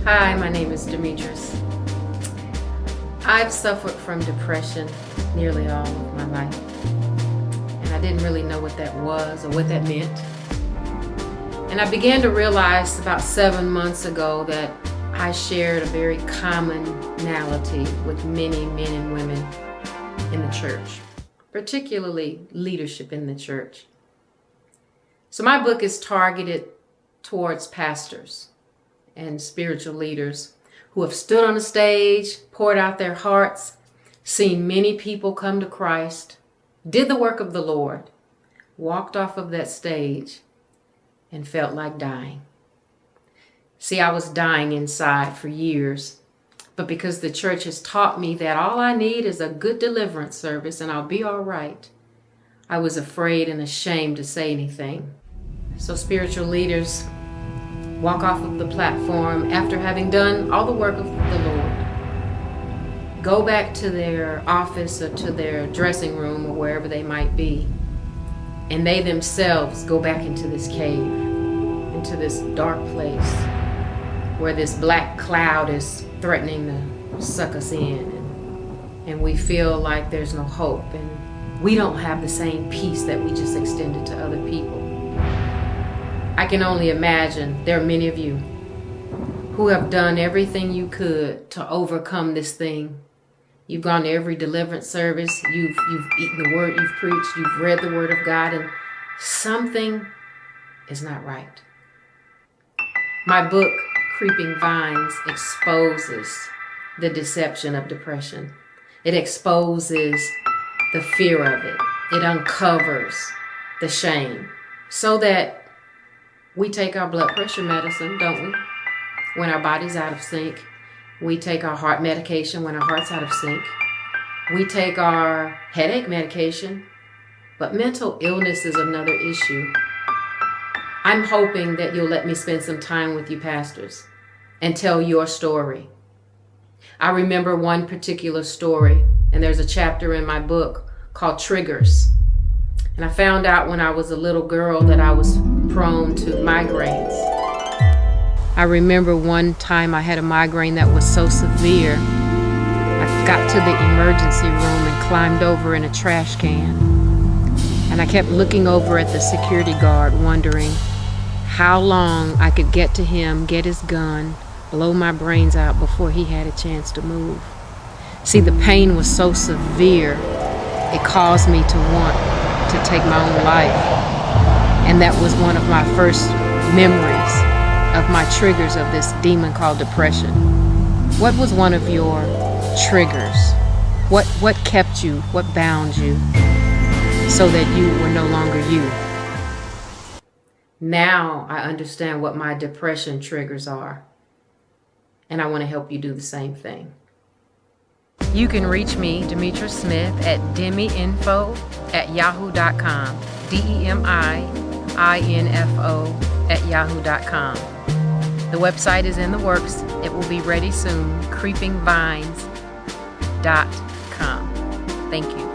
Hi, my name is Demetrice. I've suffered from depression nearly all of my life, and I didn't really know what that was or what that meant. And I began to realize about 7 months ago that I shared a very commonality with many men and women in the church, particularly leadership in the church. So my book is targeted towards pastors and spiritual leaders who have stood on the stage, poured out their hearts, seen many people come to Christ, did the work of the Lord, walked off of that stage, and felt like dying. See, I was dying inside for years, but because the church has taught me that all I need is a good deliverance service and I'll be all right, I was afraid and ashamed to say anything. So spiritual leaders walk off of the platform after having done all the work of the Lord, go back to their office or to their dressing room or wherever they might be, and they themselves go back into this cave, into this dark place where this black cloud is threatening to suck us in, and we feel like there's no hope and we don't have the same peace that we just extended to other people. I can only imagine there are many of you who have done everything you could to overcome this thing. You've gone to every deliverance service, you've eaten the word, you've preached, you've read the word of God, and something is not right. My book, Creeping Vines, exposes the deception of depression. It exposes the fear of it. It uncovers the shame so that we take our blood pressure medicine, don't we? When our body's out of sync. We take our heart medication when our heart's out of sync. We take our headache medication. But mental illness is another issue. I'm hoping that you'll let me spend some time with you pastors and tell your story. I remember one particular story, and there's a chapter in my book called Triggers. And I found out when I was a little girl that I was prone to migraines. I remember one time I had a migraine that was so severe, I got to the emergency room and climbed over in a trash can. And I kept looking over at the security guard, wondering how long I could get to him, get his gun, blow my brains out before he had a chance to move. See, the pain was so severe, it caused me to want to take my own life. And that was one of my first memories of my triggers of this demon called depression. What was one of your triggers? What kept you? What bound you so that you were no longer you? Now I understand what my depression triggers are, and I want to help you do the same thing. You can reach me, Demetrice Smith, at demiinfo@yahoo.com, DEMIINFO@yahoo.com. The website is in the works. It will be ready soon, creepingvines.com. Thank you.